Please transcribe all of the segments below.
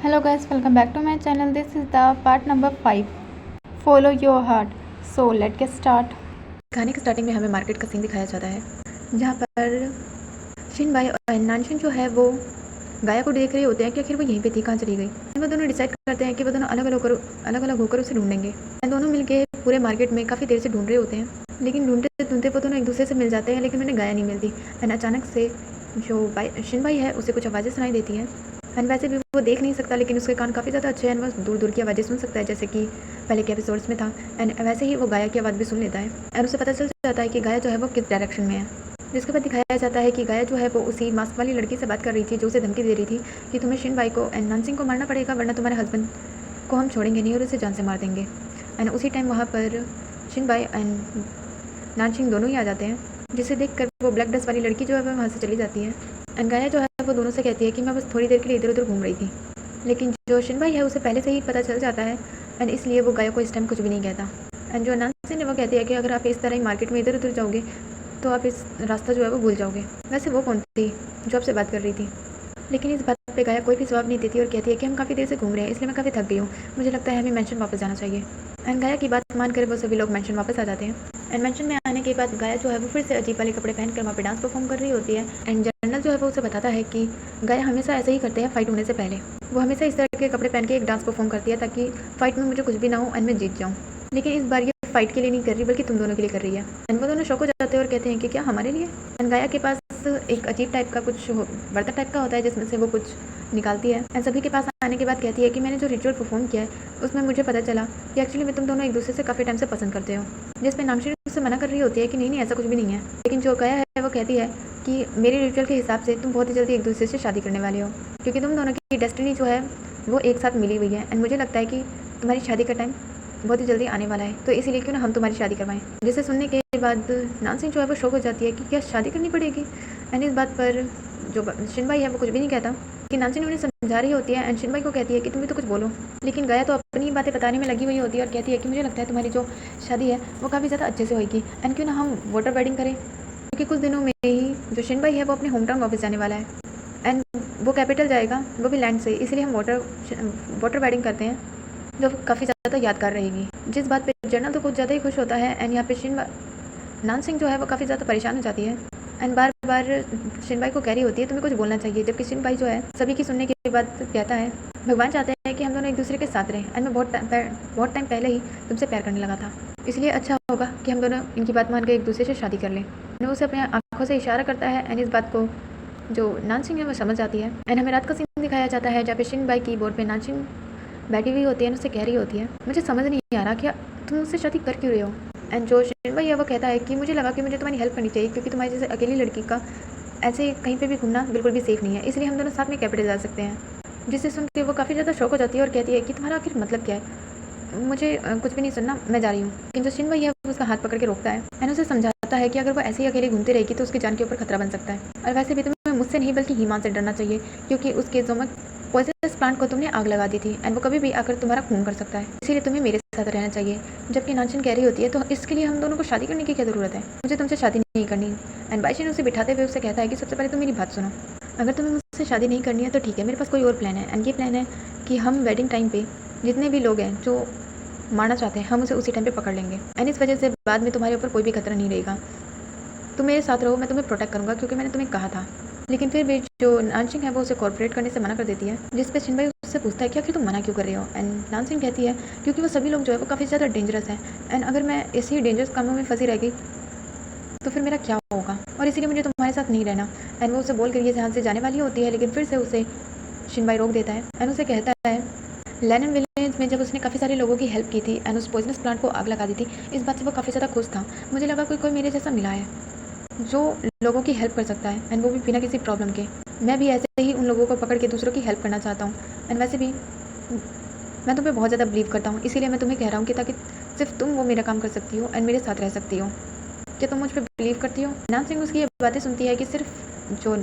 Hello guys, welcome back to my channel. This is the part number 5. Follow your heart. So let's get start. कहानी के starting में हमें market का scene दिखाया जाता है, जहाँ पर शिन भाई और नानशिन जो है वो गाया को देख रहे होते हैं कि आखिर वो यहीं पे थी, कहाँ चली गई। वो दोनों डिसाइड करते हैं कि वो दोनों अलग अलग होकर उसे ढूंढेंगे। दोनों मिलके पूरे मार्केट में काफ़ी देर से ढूंढ रहे होते हैं, लेकिन ढूंढते ढूंढते वो दोनों एक दूसरे से मिल जाते हैं, लेकिन उन्हें गाया नहीं मिलती। एंड अचानक से जो शिन भाई है उसे कुछ आवाज़ें सुनाई देती हैं। एंड वैसे भी वो देख नहीं सकता, लेकिन उसके कान काफ़ी ज़्यादा अच्छे हैं, वो दूर दूर की आवाज़ें सुन सकता है, जैसे कि पहले के एपिसोड्स में था। एंड वैसे ही वो गाया की आवाज़ भी सुन लेता है और उसे पता चल जाता है कि गाया जो है वो किस डायरेक्शन में है। जिसके बाद दिखाया जाता है कि गाया जो है वो उसी मास्क वाली लड़की से बात कर रही थी, जो उसे धमकी दे रही थी कि तुम्हें शिन भाई को एंड नानसिंग को मारना पड़ेगा, वरना तुम्हारे हस्बैंड को हम छोड़ेंगे नहीं और उसे जान से मार देंगे। एंड उसी टाइम वहाँ पर शिन भाई एंड नानसिंग दोनों ही आ जाते हैं, जिसे देखकर वो ब्लैक ड्रेस वाली लड़की जो है वो वहाँ से चली जाती है। एंड गाया जो है वो दोनों से कहती है कि मैं बस थोड़ी देर के लिए इधर उधर घूम रही थी, लेकिन जो शिन भाई है उसे पहले से ही पता चल जाता है। एंड इसलिए वो गाया को इस टाइम कुछ भी नहीं कहता। एंड जो नानसिंग है वो कहती है कि अगर आप इस तरह ही मार्केट में इधर उधर जाओगे तो आप इस रास्ता जो है वो भूल जाओगे। वैसे वो कौन थी जो आपसे बात कर रही थी? लेकिन इस बात पे गाया कोई भी जवाब नहीं देती और कहती है कि हम काफ़ी देर से घूम रहे हैं, इसलिए मैं काफ़ी थक गई हूँ, मुझे लगता है हमें मेंशन वापस जाना चाहिए। एंड गाया की बात मानकर वो सभी लोग मेंशन वापस आ जाते हैं। एंड मेंशन में आने के बाद गाया जो है वो फिर से अजीब वाले कपड़े पहनकर वहाँ पे डांस परफॉर्म कर रही होती है। एंड जनरल जो है वो उसे बताता है कि गाया हमेशा ऐसे ही करते हैं फाइट होने से पहले, वो हमेशा इस तरह के कपड़े पहन के एक डांस परफॉर्म करती है ताकि फाइट में मुझे कुछ भी ना हो एंड मैं जीत जाऊँ। लेकिन इस बार ये फाइट के लिए नहीं कर रही, बल्कि तुम दोनों के लिए कर रही है। एंड वो दोनों शौक हो जाते हैं और कहते हैं कि क्या हमारे लिए? एंड गाया के पास एक अजीब टाइप का कुछ बर्तन टाइप का होता है, जिसमें से वो कुछ निकालती है। एंड सभी के पास आने के बाद कहती है कि मैंने जो रिचुअल परफॉर्म किया है उसमें मुझे पता चला कि एक्चुअली में तुम दोनों एक दूसरे से काफ़ी टाइम से पसंद करते हो। जिसमें नानशिन उससे मना कर रही होती है कि नहीं नहीं ऐसा कुछ भी नहीं है, लेकिन जो गाया है वो कहती है कि मेरे रिचुअल के हिसाब से तुम बहुत ही जल्दी एक दूसरे से शादी करने वाले हो, क्योंकि तुम दोनों की डेस्टिनी जो है वो एक साथ मिली हुई है। एंड मुझे लगता है कि तुम्हारी शादी का टाइम बहुत ही जल्दी आने वाला है, तो इसीलिए क्यों ना हम तुम्हारी शादी करवाएं। जिसे सुनने के बाद नानसिंग जो है वो शौक हो जाती है कि क्या शादी करनी पड़ेगी। एंड इस बात पर जो शिन भाई है वो कुछ भी नहीं कहता, कि नानसिंग उन्हें समझा रही होती है। एंड शिन भाई को कहती है कि तुम भी तो कुछ बोलो, लेकिन गाया तो अपनी बातें बताने में लगी हुई होती है और कहती है कि मुझे लगता है तुम्हारी जो शादी है वो काफ़ी ज़्यादा अच्छे से होगी, एंड क्यों ना हम वाटर वेडिंग करें, क्योंकि कुछ दिनों में ही जो शिन भाई है वो अपने होम टाउन वापस जाने वाला है। एंड वो कैपिटल जाएगा, वो भी लैंड से, इसलिए हम वाटर वेडिंग करते हैं, जो काफ़ी ज़्यादा यादगार रहेगी। जिस बात पे जनरल तो कुछ ज़्यादा ही खुश होता है। एंड यहाँ पे नानसिंग जो है वो काफ़ी ज़्यादा परेशान हो जाती है एंड बार बार शिन भाई को कह रही होती है तुम्हें कुछ बोलना चाहिए, जबकि शिन भाई जो है सभी की सुनने के बाद कहता है भगवान चाहते हैं कि हम दोनों एक दूसरे के साथ रहें, एंड मैं बहुत टाइम पहले ही तुमसे प्यार करने लगा था, इसलिए अच्छा होगा कि हम दोनों इनकी बात मान के एक दूसरे से शादी कर लें। वो उसे अपने आंखों से इशारा करता है। एंड इस बात को जो नानसिंग है वो समझ जाती है। एंड हमें रात का सीन दिखाया जाता है जहाँ पे शिन भाई की बोर्ड पे नानसिंग बैठी हुई होती है, उससे कह रही होती है मुझे समझ नहीं आ रहा कि तुम मुझसे शादी कर क्यों रहे हो। एंड जो शिन भाई है वो कहता है कि मुझे लगा कि मुझे तुम्हारी हेल्प करनी चाहिए, क्योंकि तुम्हारी जैसे अकेली लड़की का ऐसे कहीं पे भी घूमना बिल्कुल भी सेफ़ नहीं है, इसलिए हम दोनों साथ में कैपिटल जा सकते हैं। जिसे सुन के वो काफ़ी ज़्यादा शौक हो जाती है और कहती है कि तुम्हारा आखिर मतलब क्या है, मुझे कुछ भी नहीं सुनना, मैं जा रही हूँ। लेकिन जो शिन भाई है वो उसका हाथ पकड़ के रोकता है एंड उसे समझाता है कि अगर वो ऐसे ही अकेली घूमती रहेगी तो उसकी जान के ऊपर खतरा बन सकता है, और वैसे भी तुम्हें मुझसे नहीं बल्कि हीमान से डरना चाहिए, क्योंकि उसके जोमक पॉइजनस प्लांट को तुमने आग लगा दी थी एंड वो कभी भी आकर तुम्हारा खून कर सकता है, इसीलिए तुम्हें मेरे साथ रहना चाहिए। जबकि नानसिन कह रही होती है तो इसके लिए हम दोनों को शादी करने की क्या ज़रूरत है, मुझे तुमसे शादी नहीं करनी। एंड बाईशिन उसे बिठाते हुए उसे कहता है कि सबसे पहले तुम मेरी बात सुनो, अगर तुम्हें मुझसे शादी नहीं करनी है तो ठीक है, मेरे पास कोई और प्लान है। एंड ये प्लान है कि हम वेडिंग टाइम पे जितने भी लोग हैं जो मारना चाहते हैं हम उसे उसी टाइम पे पकड़ लेंगे, एंड इस वजह से बाद में तुम्हारे ऊपर कोई भी खतरा नहीं रहेगा। तुम मेरे साथ रहो, मैं तुम्हें प्रोटेक्ट करूँगा, क्योंकि मैंने तुम्हें कहा था। लेकिन फिर भी जो नानसिंग है वो उसे कॉर्पोरेट करने से मना कर देती है, जिस पे शिन भाई उससे पूछता है कि आखिर तुम मना क्यों कर रहे हो। एंड नानसिंग कहती है क्योंकि वो सभी लोग जो है वो काफ़ी ज़्यादा डेंजरस हैं, एंड अगर मैं इसी डेंजरस कामों में फंसी रह गई तो फिर मेरा क्या होगा, और इसीलिए मुझे तुम्हारे साथ नहीं रहना। एंड वो उसे बोल कर ये यहाँ से जाने वाली होती है, लेकिन फिर से उसे शिन भाई रोक देता है एंड उसे कहता है लैनन विलेज में जब उसने काफ़ी सारे लोगों की हेल्प की थी एंड उस पॉइजनस प्लांट को आग लगा दी थी, इस बात से वो काफ़ी ज़्यादा खुश था। मुझे लगा कोई मेरे जैसा मिला है जो लोगों की हेल्प कर सकता है, एंड वो भी बिना किसी प्रॉब्लम के। मैं भी ऐसे ही उन लोगों को पकड़ के दूसरों की हेल्प करना चाहता हूँ, एंड वैसे भी मैं तुम्हें बहुत ज़्यादा बिलीव करता हूँ, इसीलिए मैं तुम्हें कह रहा हूँ कि ताकि सिर्फ तुम वो मेरा काम कर सकती हो एंड मेरे साथ रह सकती हो। क्या तुम मुझ पर बिलीव करती हो? नानसिंग उसकी ये बातें सुनती है कि सिर्फ जो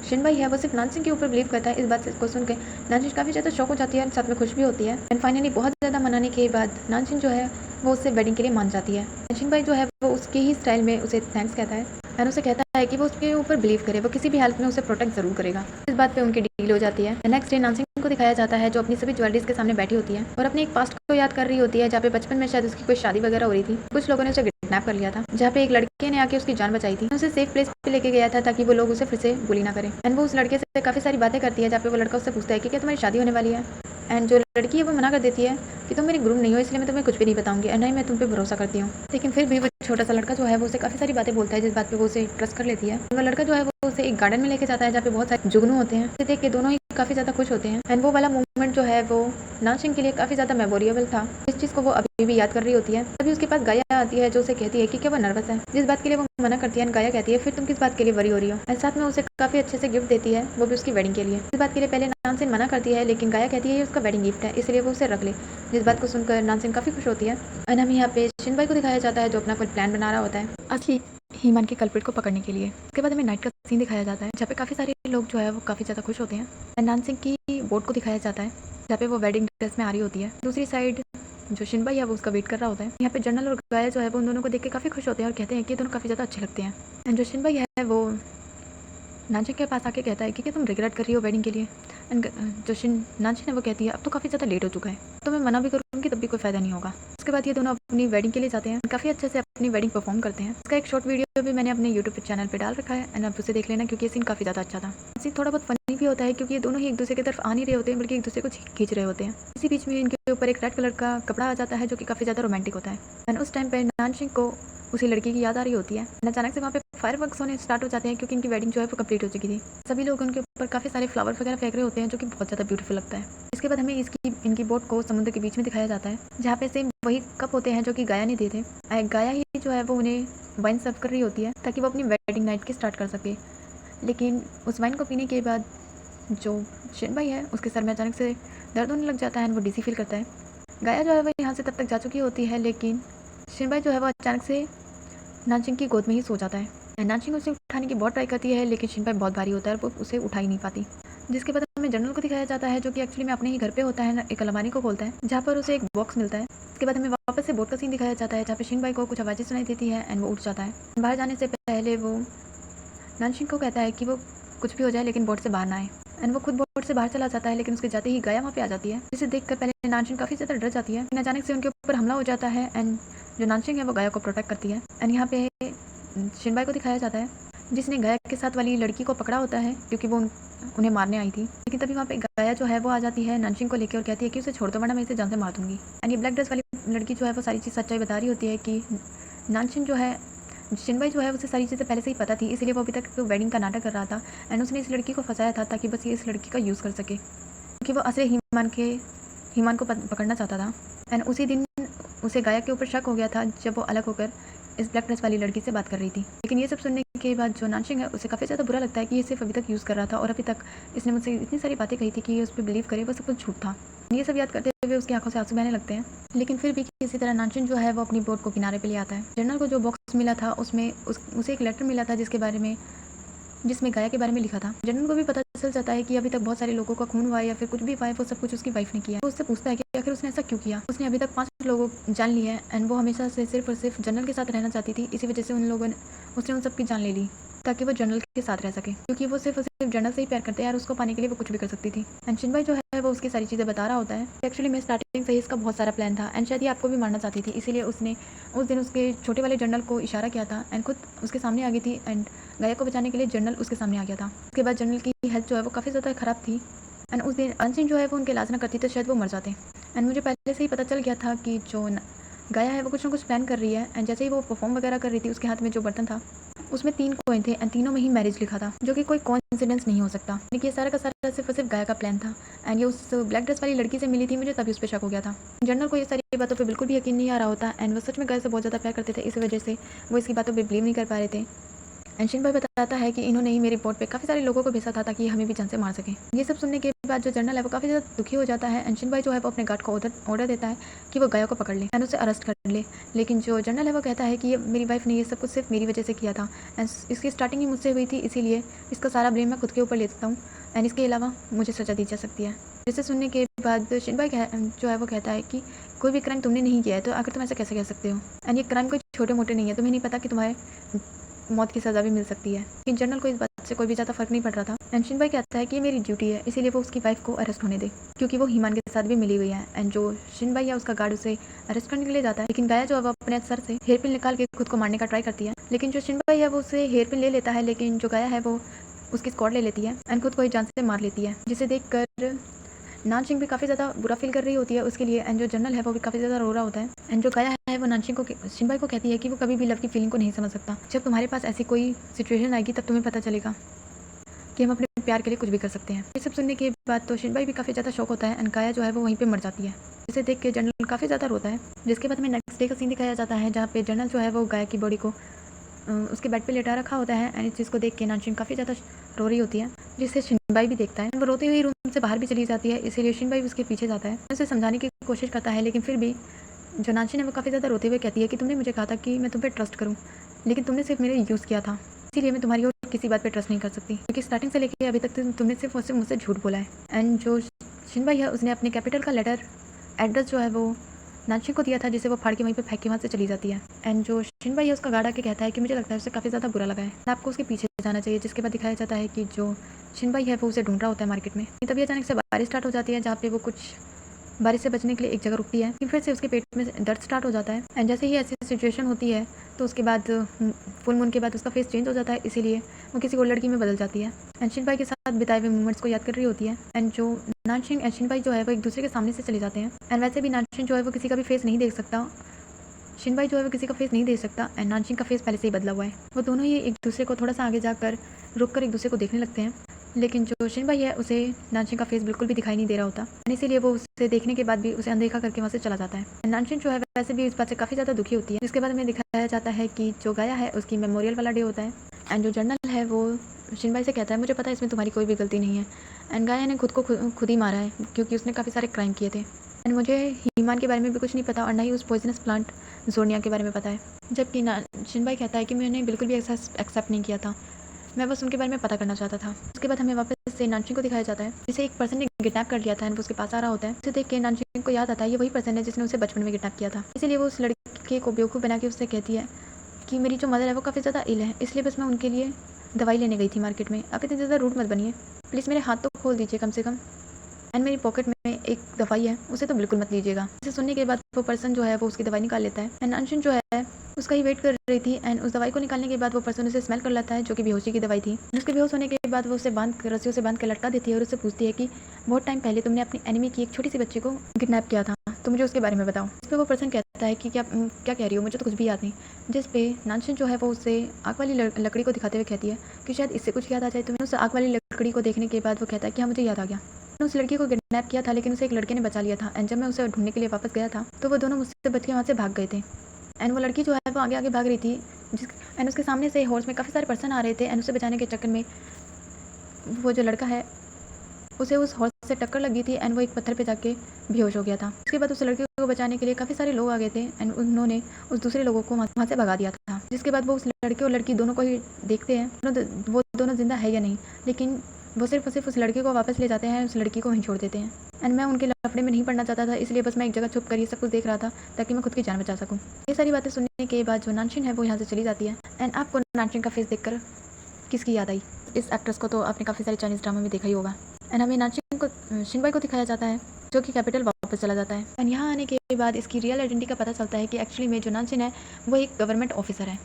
शिन भाई है वो सिर्फ नानसिंग के ऊपर बिलीव करता है। इस बात को सुन के नानसिंग काफ़ी ज़्यादा शौक हो जाती है, साथ में खुश भी होती है। एंड फाइनली बहुत ज़्यादा मनाने के बाद नानसिंग जो है वो उससे वेडिंग के लिए मान जाती है। शिन भाई जो है वो उसके ही स्टाइल में उसे थैंक्स कहता है एंड उसे कहता है कि वो उसके ऊपर बिलीव करे, वो किसी भी हालत में उसे प्रोटेक्ट ज़रूर करेगा। इस बात पे उनकी डील हो जाती है। नेक्स्ट डे नानसिंग को दिखाया जाता है जो अपनी सभी ज्वेलरीज के सामने बैठी होती है और अपने एक पास्ट को याद कर रही होती है, जहाँ पे बचपन में शायद उसकी कोई शादी वगैरह हो रही थी। कुछ लोगों ने उसे किडनैप कर लिया था, जहाँ पे एक लड़के ने आके उसकी जान बचाई थी, उसे सेफ प्लेस पे लेके गया था ताकि वो लोग उसे फिर से बुली ना करें। एंड वो उस लड़के से काफी सारी बातें करती है, जहाँ पे वो लड़का उससे पूछता है कि क्या तुम्हारी शादी होने वाली है। एंड जो लड़की है वो मना कर देती है कि तुम मेरी ग्रूम नहीं हो, इसलिए मैं तुम्हें कुछ भी नहीं बताऊंगी एंड नहीं मैं तुम पे भरोसा करती हूँ। लेकिन फिर भी वो छोटा सा लड़का जो है वो उसे काफी सारी बातें बोलता है, जिस बात पे वो उसे ट्रस्ट कर लेती है। वो लड़का जो है वो उसे एक गार्डन में लेके जाता है, जहाँ पे बहुत सारे जुगनू होते हैं। इसे देख के दोनों ही काफी ज्यादा खुश होते हैं एंड वो वाला मोमेंट जो है वो नानशिंग के लिए काफी ज्यादा मेमोरेबल था। इस चीज को वो अभी भी याद कर रही होती है। तभी उसके पास गाया आती है, जो उसे कहती है कि क्या वो नर्वस है, जिस बात के लिए वो मना करती है। गाया कहती है फिर तुम किस बात के लिए वरी हो रही हो, एंड साथ में उसे काफी अच्छे से गिफ्ट देती है, वो भी उसकी वेडिंग के लिए। इस बात के लिए पहले नानसिन मना करती है, लेकिन गाया कहती है ये उसका वेडिंग गिफ्ट है, इसलिए वो उसे रख ले। जिस बात को सुनकर नानसिन काफी खुश होती है। एंड हम यहाँ पे शिनबाई को दिखाया जाता है जो अपना कोई प्लान बना रहा होता है असली हीमान के कल्प्रिट को पकड़ने के लिए। उसके बाद हमें नाइट का सीन दिखाया जाता है, जहाँ पे काफी सारे लोग जो है वो काफी ज्यादा खुश होते हैं। एंड नानसिंग की बोट को दिखाया जाता है, जहाँ पे वो वेडिंग ड्रेस में आ रही होती है। दूसरी साइड जो शिनबाई है वो उसका वेट कर रहा होता है। यहाँ पे जनरल और गाया जो है वो उन दोनों को देख के काफी खुश होते हैं और कहते हैं कि ये दोनों काफी ज्यादा अच्छे लगते हैं। एंड जो शिनबाई है वो नानशिंग के पास आके कहता है कि क्या तुम रिग्रेट कर रही हो वेडिंग के लिए। एंड जो नानशिंग है वो कहती है अब तो काफ़ी ज़्यादा लेट हो चुका है, तो मैं मना भी करूँगी तब भी कोई फ़ायदा नहीं होगा। उसके बाद ये दोनों अपनी वेडिंग के लिए जाते हैं, काफ़ी अच्छे से अपनी वेडिंग परफॉर्म करते हैं। इसका एक शॉर्ट वीडियो भी मैंने अपने यूट्यूब चैनल पर डाल रखा है एंड आप उसे देख लेना, क्योंकि ये सीन काफ़ी ज़्यादा अच्छा था। सीन थोड़ा बहुत फनी भी होता है, क्योंकि ये दोनों ही एक दूसरे की तरफ आ नहीं रहे होते हैं, बल्कि एक दूसरे को खींच रहे होते हैं। इसी बीच में इनके ऊपर एक रेड कलर का कपड़ा आ जाता है, जो कि काफ़ी ज़्यादा रोमांटिक होता है। एंड उस टाइम पर नानशिंग को उसी लड़की की याद आ रही होती है। अचानक से वहाँ पे फायरवर्क्स होने स्टार्ट हो जाते हैं, क्योंकि इनकी वेडिंग जो है वो कंप्लीट हो चुकी थी। सभी लोग उनके ऊपर काफ़ी सारे फ्लावर वगैरह फेंक रहे होते हैं, जो कि बहुत ज़्यादा ब्यूटीफुल लगता है। इसके बाद हमें इनकी बोट को समुद्र के बीच में दिखाया जाता है, जहाँ पे सेम वही कप होते हैं जो कि गाया ने दिए थे। गाया ही जो है वो उन्हें वाइन सर्व कर रही होती है, ताकि वो अपनी वेडिंग नाइट की स्टार्ट कर सके। लेकिन उस वाइन को पीने के बाद जो शिनबाई है उसके सर में अचानक से दर्द होने लग जाता है, वो डिजी फील करता है। गाया जो है वो यहाँ से तब तक जा चुकी होती है, लेकिन शिनबाई जो है वो अचानक से नानशिंग की गोद में ही सो जाता है। नानशिंग उसे उठाने की बहुत ट्राई करती है, लेकिन शिनबाई बहुत भारी होता है और वो उसे उठा ही नहीं पाती। जिसके बाद हमें जनरल को दिखाया जाता है, जो कि एक्चुअली में अपने ही घर पे होता है, एक अलमारी को खोलता है, जहाँ पर उसे एक बॉक्स मिलता है। इसके बाद हमें वापस से बोट का सीन दिखाया जाता है, जहाँ पे शिनबाई को कुछ आवाज़ें सुनाई देती है एंड वो उठ जाता है। बाहर जाने से पहले वो नानशिंग को कहता है कि वो कुछ भी हो जाए लेकिन बोट से बाहर ना आए। एंड वो खुद बोट से बाहर चला जाता है, लेकिन उसके जाते ही गाया वहाँ पे आ जाती है, जिसे देखकर पहले नानशिंग काफ़ी ज़्यादा डर जाती है। अचानक से उनके ऊपर हमला हो जाता है एंड जो नानशिंग है वो गाया को प्रोटेक्ट करती है। एंड यहाँ पे शिनबाई को दिखाया जाता है, जिसने गाया के साथ वाली लड़की को पकड़ा होता है, क्योंकि वो उन्हें मारने आई थी। लेकिन तभी वहाँ पे गाया जो है वो आ जाती है नानशिंग को लेकर और कहती है कि उसे छोड़ दो, वरना मैं इसे जान से मार दूंगी। एंड ये ब्लैक ड्रेस वाली लड़की जो है वो सारी चीज़ सच्चाई बता रही होती है कि नानशिंग जो है शिनबाई जो है उसे सारी चीज़ें पहले से ही पता थी, इसलिए वो अभी तक वेडिंग का नाटक कर रहा था। एंड उसने इस लड़की को फंसाया था ताकि बस ये इस लड़की का यूज़ कर सके, क्योंकि वो असली हीमान को पकड़ना चाहता था। एंड उसी दिन उसे गाया के ऊपर शक हो गया था, जब वो अलग होकर इस ब्लैक ड्रेस वाली लड़की से बात कर रही थी। लेकिन ये सब सुनने के बाद जो नानशिंग है उसे काफ़ी ज़्यादा बुरा लगता है कि ये सिर्फ अभी तक यूज़ कर रहा था और अभी तक इसने मुझसे इतनी सारी बातें कही थी कि ये उस पर बिलीव करे, वो सब कुछ झूठ था। ये सब याद करते हुए उसकी आंखों से आंसू बहने लगते हैं। लेकिन फिर भी किसी तरह नानशिंग जो है वो अपनी बोट को किनारे पे ले आता है। जनरल को जो बॉक्स मिला था उसमें उसे एक लेटर मिला था, जिसमें गाया के बारे में लिखा था। जनरल को भी पता चल जाता है कि अभी तक बहुत सारे लोगों का खून हुआ है या फिर कुछ भी हुआ है, वो सब कुछ उसकी वाइफ ने किया। तो उससे पूछता है कि आखिर उसने ऐसा क्यों किया। उसने अभी तक 5 लोगों जान ली है एंड वो हमेशा से सिर्फ और सिर्फ जनरल के साथ रहना चाहती थी, इसी वजह से उसने उन सबकी जान ले ली ताकि वो जनरल के साथ रह सके, क्योंकि वो सिर्फ और सिर्फ जनरल से ही प्यार करते हैं और उसको पाने के लिए वो कुछ भी कर सकती थी। एंड शिनबाई जो है वो उसकी सारी चीज़ें बता रहा होता है। एक्चुअली में स्टार्टिंग से ही इसका बहुत सारा प्लान था एंड शायद ये आपको भी मारना चाहती थी, इसीलिए उसने उस दिन उसके छोटे वाले जनरल को इशारा किया था एंड खुद उसके सामने आ गई थी एंड गाया को बचाने के लिए जनरल उसके सामने आ गया था। उसके बाद जनरल की हेल्थ जो है वो काफ़ी ज़्यादा ख़राब थी एंड उस दिन नानशिंग जो है वो उनके इलाज ना करती तो शायद वो मर जाते। एंड मुझे पहले से ही पता चल गया था कि जो गाया है वो कुछ ना कुछ प्लान कर रही है। एंड जैसे ही वो परफॉर्म वगैरह कर रही थी, उसके हाथ में जो बर्तन था उसमें 3 कॉइन थे एंड तीनों में ही मैरिज लिखा था, जो कि कोई कोइंसिडेंस नहीं हो सकता। लेकिन ये सारा का सारा सिर्फ और सिर्फ गाया का प्लान था एंड ये उस ब्लैक ड्रेस वाली लड़की से मिली थी, मुझे तभी उस पर शक हो गया था। जनरल को ये सारी बातों पे बिल्कुल भी यकीन नहीं आ रहा होता एंड वो सच में गाया से बहुत ज़्यादा प्यार करते थे, इस वजह से वो इसकी बातों पर बिलीव नहीं कर पा रहे थे। एंड शिनबाई बताता है कि इन्होंने ही मेरे बोट पे काफ़ी सारे लोगों को भेजा था ताकि हमें भी जान से मार सके। ये सब सुनने के बाद जो जनरल है वो काफ़ी ज़्यादा दुखी हो जाता है एंड शिनबाई जो है वो अपने गार्ड को ऑर्डर देता है कि वो गाया को पकड़ ले एंड उसे अरेस्ट कर ले। लेकिन जो जनरल है वो कहता है कि ये मेरी वाइफ ने ये सब कुछ सिर्फ मेरी वजह से किया था एंड इसकी स्टार्टिंग ही मुझसे हुई थी, इसीलिए इसका सारा ब्लेम मैं खुद के ऊपर ले सकता हूँ एंड इसके अलावा मुझे सजा दी जा सकती है। जिसे सुनने के बाद शिनबाई जो है वो कहता है कि कोई भी क्राइम तुमने नहीं किया है तो आखिर तुम ऐसा कैसे कह सकते हो। एंड ये क्राइम कोई छोटे मोटे नहीं है, तुम्हें नहीं पता कि तुम्हारे मौत की सज़ा भी मिल सकती है। लेकिन जनरल को इस बात उससे कोई भी ज़्यादा फर्क नहीं पड़ रहा था। एंड शिनबाई कहता है कि ये मेरी ड्यूटी है, इसीलिए वो उसकी वाइफ को अरेस्ट होने दे, क्योंकि वो हीमान के साथ भी मिली हुई है। एंड जो शिनबाई है उसका गार्ड उसे अरेस्ट करने के लिए जाता है, लेकिन गाया जो है वो अपने सर से हेयर पिन निकाल के खुद को मारने का ट्राई करती है, लेकिन जो शिनबाई है वो उसे हेयर पिन ले लेता है, लेकिन जो गाया है वो उसकी स्क्वाड ले लेती है एंड खुद को ही जान से मार लेती है, जिसे देखकर नानशिंग भी काफ़ी ज़्यादा बुरा फील कर रही होती है उसके लिए। एंड जो जनरल है वो भी काफ़ी ज़्यादा रो रहा होता है। एंड जो गाया है वो नानशिंग को शिनबाई को कहती है कि वो कभी भी लव की फीलिंग को नहीं समझ सकता। जब तुम्हारे पास ऐसी कोई सिचुएशन आएगी तब तुम्हें पता चलेगा कि हम अपने प्यार के लिए कुछ भी कर सकते हैं। ये सब सुनने के बाद तो शिनबाई भी काफ़ी ज़्यादा शौक होता है एंड गाया जो है वो वहीं पर मर जाती है, जिसे देख के जनरल काफ़ी ज़्यादा रोता है। जिसके बाद हमें नेक्स्ट डे का सीन दिखाया जाता है, जहाँ पे जनरल जो है वो गाया की बॉडी को उसके बेड पे लेटा रखा होता है। एंड इस चीज़ को देख के नानशिंग काफ़ी ज़्यादा रो रही होती है, जिससे शिनबाई भी देखता है। वो रोती हुई रूम से बाहर भी चली जाती है, इसीलिए शिनबाई उसके पीछे जाता है, उसे समझाने की कोशिश करता है, लेकिन फिर भी जो नानशिंग है वो काफ़ी ज़्यादा रोते हुए कहती है कि तुमने मुझे कहा था कि मैं तुम पर ट्रस्ट करूँ, लेकिन तुमने सिर्फ मेरे यूज़ किया था, इसीलिए मैं तुम्हारी और किसी बात पर ट्रस्ट नहीं कर सकती, क्योंकि स्टार्टिंग से लेकर अभी तक तुमने सिर्फ और सिर्फ मुझसे झूठ बोला है। एंड जो शिनबाई है उसने अपने कैपिटल का लेटर एड्रेस जो है वो नानशिंग को दिया था, जिसे वो फाड़ के वहीं पे फेंक के वहाँ से चली जाती है। एंड जो शिनबाई है उसका गार्ड आके कहता है कि मुझे लगता है उसे काफ़ी ज़्यादा बुरा लगा है, आपको उसके पीछे जाना चाहिए। जिसके बाद दिखाया जाता है कि जो शिनबाई है वो उसे ढूंढ रहा होता है मार्केट में। तभी अचानक से बारिश स्टार्ट हो जाती है, जहाँ पे वो कुछ बारिश से बचने के लिए एक जगह रुकती है, फिर से उसके पेट में दर्द स्टार्ट हो जाता है। एंड जैसे ही ऐसी सिचुएशन होती है तो उसके बाद फुल मून के बाद उसका फेस चेंज हो जाता है, इसीलिए वो किसी और लड़की में बदल जाती है एंड शिनबाई के साथ बिताए हुए मोमेंट्स को याद कर रही होती है। एंड जो नानशिंग एंड शिनबाई जो है वो एक दूसरे के सामने से चले जाते हैं। एंड वैसे भी नानशिंग जो है वो किसी का भी फेस नहीं देख सकता, शिनबाई जो है वो किसी का फेस नहीं देख सकता एंड नानशिंग का फेस पहले से ही बदला हुआ है। वो दोनों ही एक दूसरे को थोड़ा सा आगे जाकर रुक कर एक दूसरे को देखने लगते हैं, लेकिन जो शिनबाई है उसे नानशिंग का फेस बिल्कुल भी दिखाई नहीं दे रहा होता, इसीलिए वो उसे देखने के बाद भी उसे अनदेखा करके वहाँ से चला जाता है। नानशिंग जो है वैसे भी इस बात से काफ़ी ज़्यादा दुखी होती है। जिसके बाद हमें दिखाया जाता है कि जो गाया है उसकी मेमोरियल वाला डे होता है एंड जो जनरल है वो शिनबाई से कहता है मुझे पता है इसमें तुम्हारी कोई भी गलती नहीं है एंड गाया ने खुद को खुद ही मारा है, क्योंकि उसने काफ़ी सारे क्राइम किए थे एंड मुझे हीमान के बारे में भी कुछ नहीं पता और ना ही उस पॉइजनस प्लांट जोनिया के बारे में पता है। जबकि शिनबाई कहता है कि मैंने बिल्कुल भी एक्सेप्ट नहीं किया था, मैं बस उनके बारे में पता करना चाहता था। उसके बाद हमें वापस से नानशिंग को दिखाया जाता है, जिसे एक पर्सन ने किडनैप कर लिया था एंड वो उसके पास आ रहा होता है। उसे देख के नानशिंग को याद आता है ये वही पर्सन है जिसने उसे बचपन में किडनैप किया था, इसीलिए वो उस लड़के को बेवकूफ़ बना के उससे कहती है कि मेरी जो मदर है वो काफ़ी ज़्यादा इल है, इसलिए बस मैं उनके लिए दवाई लेने गई थी मार्केट में, आप इतनी ज़्यादा रूड मत बनिए, प्लीज़ मेरे हाथ तो खोल दीजिए कम से कम, एंड मेरी पॉकेट में एक दवाई है उसे तो बिल्कुल मत लीजिएगा। इसे सुनने के बाद वो पर्सन जो है वो उसकी दवाई निकाल लेता है एंड नानशिंग जो है उसका ही वेट कर रही थी एंड उस दवाई को निकालने के बाद वो पर्सन उसे स्मेल कर लेता है, जो कि बेहोशी की दवाई थी। उसके बेहोश होने के बाद वो उसे रस्सियों से बांध कर लटका देती है और उससे पूछती है कि बहुत टाइम पहले तुमने अपनी एनिमी की एक छोटी सी बच्ची को किडनैप किया था, तो मुझे उसके बारे में बताओ। इस पर वो पर्सन कहता है कि क्या कह रही हो, मुझे तो कुछ भी याद नहीं। जिस पे नानशिंग जो है वो उससे आग वाली लकड़ी को दिखाते हुए कहती है कि शायद इससे कुछ याद आ जाए तुम्हें। उस आग वाली लकड़ी को देखने के बाद वो कहता है कि हाँ मुझे याद आ गया, उस लड़की को किडनैप किया था लेकिन उसे एक लड़के ने बचा लिया था एंड जब मैं उसे ढूंढने के लिए वापस गया था तो वो दोनों मुझसे बच के वहाँ से भाग गए थे एंड वो लड़की जो है वो आगे आगे भाग रही थी एंड उसके सामने से हॉर्स में काफ़ी सारे पर्सन आ रहे थे एंड उसे बचाने के चक्कर में वो जो लड़का है उसे उस हॉर्स से टक्कर लगी थी एंड वो एक पत्थर पे जाके बेहोश हो गया था। उसके बाद उस लड़के को बचाने के लिए काफ़ी सारे लोग आ गए थे एंड उन्होंने उस दूसरे लोगों को वहाँ से भगा दिया था। जिसके बाद वो उस लड़के और लड़की दोनों को ही देखते हैं वो दोनों जिंदा है या नहीं, लेकिन वो सिर्फ उस लड़के को वापस ले जाते हैं, उस लड़की को वहीं छोड़ देते हैं एंड मैं उनके लफड़े में नहीं पड़ना चाहता था, इसलिए बस मैं एक जगह छुप कर ये सब कुछ देख रहा था ताकि मैं खुद की जान बचा सकूं। ये सारी बातें सुनने के बाद जो नानशिंग है वो यहाँ से चली जाती है एंड आपको नानशिंग का फेस देखकर किसकी याद आई? इस एक्ट्रेस को तो आपने काफ़ी सारे चाइनीज़ ड्रामा में देखा ही होगा। एंड हमें नानशिंग को शिनबाई को दिखाया जाता है जो कि कैपिटल वापस चला जाता है एंड यहाँ आने के बाद इसकी रियल आइडेंटिटी का पता चलता है कि एक्चुअली में जो नानशिंग है वो एक गवर्नमेंट ऑफिसर है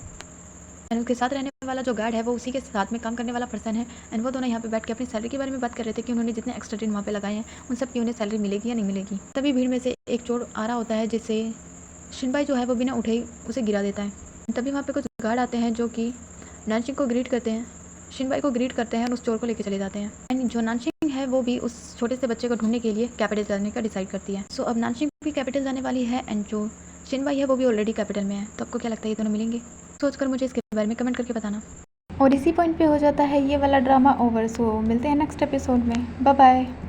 एंड उसके साथ रहने वाला जो गार्ड है वो उसी के साथ में काम करने वाला पर्सन है एंड वो दोनों यहाँ पे बैठ के अपनी सैलरी के बारे में बात कर रहे थे कि उन्होंने जितने एक्स्ट्रा दिन वहाँ पे लगाए हैं उन सब की उन्हें सैलरी मिलेगी या नहीं मिलेगी। तभी भीड़ में से एक चोर आ रहा होता है जिससे शिनबाई जो है वो बिना उठे उसे गिरा देता है। तभी वहाँ पे कुछ गार्ड आते हैं जो कि नानशिंग को ग्रीट करते हैं, शिनबाई को ग्रीट करते हैं और उस चोर को लेकर चले जाते हैं एंड जो नानशिंग है वो भी उस छोटे से बच्चे को ढूंढने के लिए कैपिटल जाने का डिसाइड करती है। सो अब नानशिंग भी कैपिटल जाने वाली है एंड जो शिनबाई है वो भी ऑलरेडी कैपिटल में है। तो आपको क्या लगता है ये दोनों मिलेंगे? सोचकर मुझे इसके बारे में कमेंट करके बताना। और इसी पॉइंट पे हो जाता है ये वाला ड्रामा ओवर। सो मिलते हैं नेक्स्ट एपिसोड में। Bye bye.